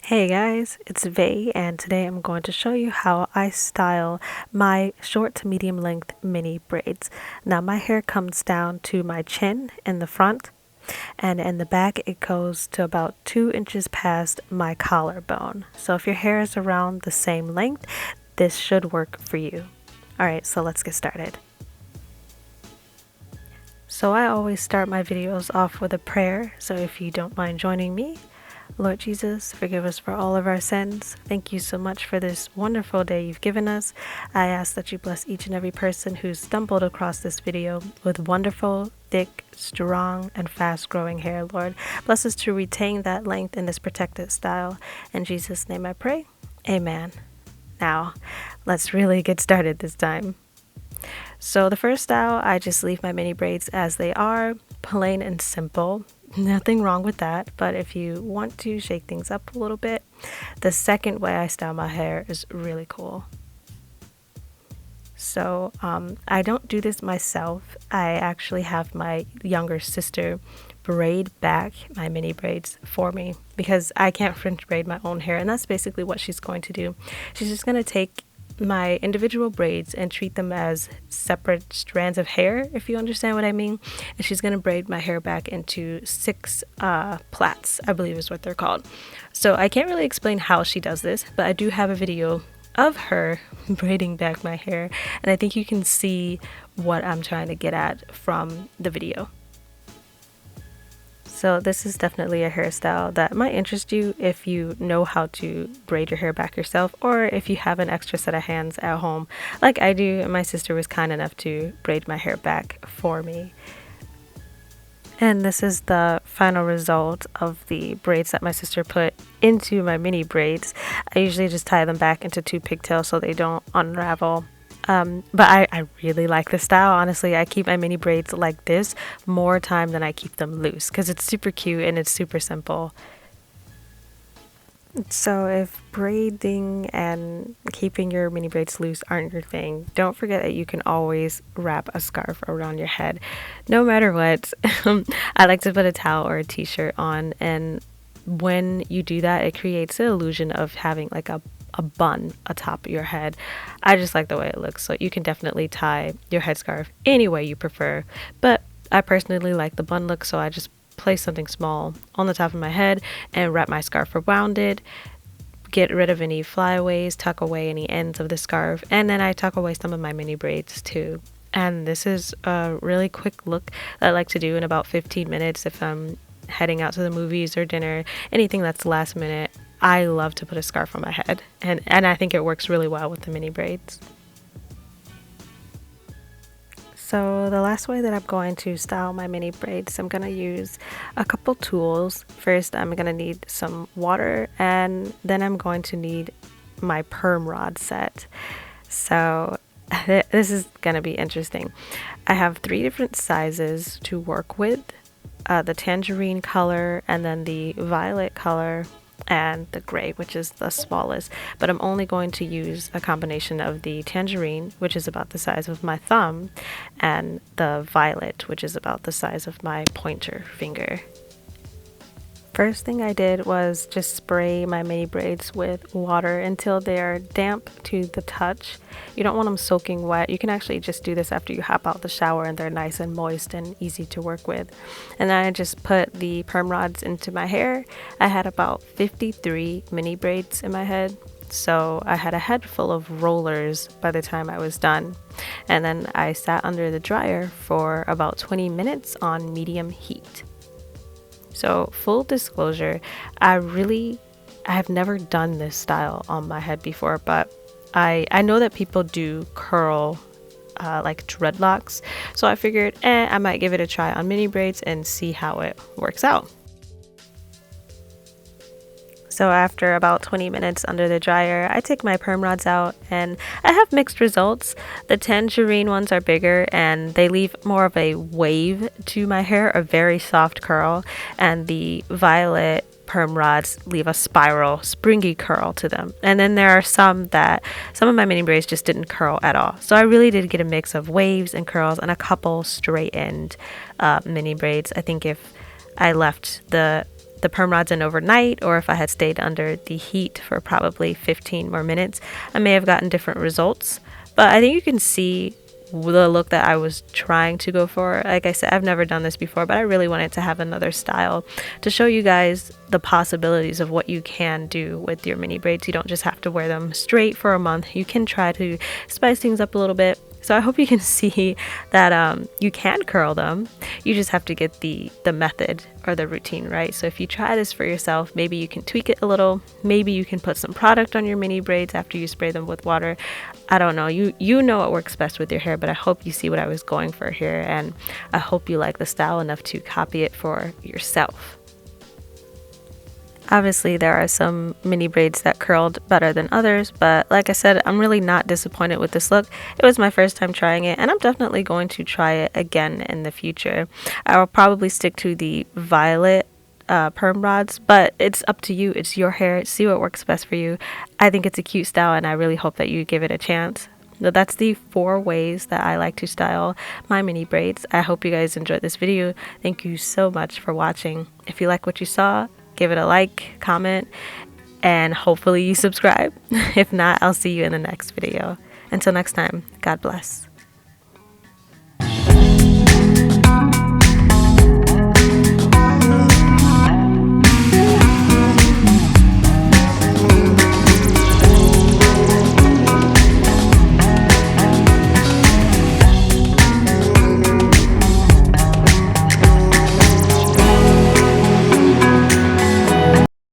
Hey guys, it's Vay, and today I'm going to show you how I style my short to medium length mini braids. Now my hair comes down to my chin in the front, and in the back it goes to about 2 inches past my collarbone. So if your hair is around the same length, this should work for you. Alright, so let's get started. So I always start my videos off with a prayer, so if you don't mind joining me. Lord Jesus, forgive us for all of our sins. Thank you so much for this wonderful day you've given us. I ask that you bless each and every person who's stumbled across this video with wonderful, thick, strong, and fast-growing hair, Lord. Bless us to retain that length in this protected style. In Jesus' name I pray. Amen. Now, let's really get started this time. So the first style, I just leave my mini braids as they are, plain and simple. Nothing wrong with that, but if you want to shake things up a little bit, the second way I style my hair is really cool. So I don't do this myself. I actually have my younger sister braid back my mini braids for me because I can't French braid my own hair, and that's basically what she's going to do. She's just going to take my individual braids and treat them as separate strands of hair, if you understand what I mean. And she's going to braid my hair back into 6 plaits, I believe is what they're called. So I can't really explain how she does this, but I do have a video of her braiding back my hair, and I think you can see what I'm trying to get at from the video. So this is definitely a hairstyle that might interest you if you know how to braid your hair back yourself, or if you have an extra set of hands at home like I do. And my sister was kind enough to braid my hair back for me. And this is the final result of the braids that my sister put into my mini braids. I usually just tie them back into 2 pigtails so they don't unravel. But I really like this style. Honestly, I keep my mini braids like this more time than I keep them loose because it's super cute and it's super simple. So if braiding and keeping your mini braids loose aren't your thing, don't forget that you can always wrap a scarf around your head. No matter what, I like to put a towel or a t-shirt on, and when you do that, it creates the illusion of having like a bun atop your head. I just like the way it looks, so you can definitely tie your headscarf any way you prefer, but I personally like the bun look, so I just place something small on the top of my head and wrap my scarf around it, get rid of any flyaways, tuck away any ends of the scarf, and then I tuck away some of my mini braids too. And this is a really quick look that I like to do in about 15 minutes if I'm heading out to the movies or dinner, anything that's last minute. I love to put a scarf on my head, and I think it works really well with the mini braids. So the last way that I'm going to style my mini braids, I'm going to use a couple tools. First, I'm going to need some water, and then I'm going to need my perm rod set. So this is going to be interesting. I have 3 different sizes to work with, the tangerine color, and then the violet color, and the gray, which is the smallest, but I'm only going to use a combination of the tangerine, which is about the size of my thumb, and the violet, which is about the size of my pointer finger. First thing I did was just spray my mini braids with water until they are damp to the touch. You don't want them soaking wet. You can actually just do this after you hop out the shower and they're nice and moist and easy to work with. And then I just put the perm rods into my hair. I had about 53 mini braids in my head, so I had a head full of rollers by the time I was done. And then I sat under the dryer for about 20 minutes on medium heat. So full disclosure, I have never done this style on my head before, but I know that people do curl like dreadlocks, so I figured I might give it a try on mini braids and see how it works out. So after about 20 minutes under the dryer, I take my perm rods out, and I have mixed results. The tangerine ones are bigger and they leave more of a wave to my hair, a very soft curl, and the violet perm rods leave a spiral, springy curl to them. And then there are some of my mini braids just didn't curl at all. So I really did get a mix of waves and curls and a couple straight end mini braids. I think if I left the the perm rods in overnight, or if I had stayed under the heat for probably 15 more minutes, I may have gotten different results. But I think you can see the look that I was trying to go for. Like I said, I've never done this before, but I really wanted to have another style to show you guys the possibilities of what you can do with your mini braids. You don't just have to wear them straight for a month. You can try to spice things up a little bit. So I hope you can see that you can curl them. You just have to get the method or the routine right. So if you try this for yourself, maybe you can tweak it a little. Maybe you can put some product on your mini braids after you spray them with water. I don't know. You know what works best with your hair, but I hope you see what I was going for here, and I hope you like the style enough to copy it for yourself. Obviously, there are some mini braids that curled better than others, but like I said, I'm really not disappointed with this look. It was my first time trying it, and I'm definitely going to try it again in the future. I will probably stick to the violet perm rods, but it's up to you. It's your hair. See what works best for you. I think it's a cute style, and I really hope that you give it a chance. So that's the 4 ways that I like to style my mini braids. I hope you guys enjoyed this video. Thank you so much for watching. If you like what you saw, give it a like, comment, and hopefully you subscribe. If not, I'll see you in the next video. Until next time, God bless.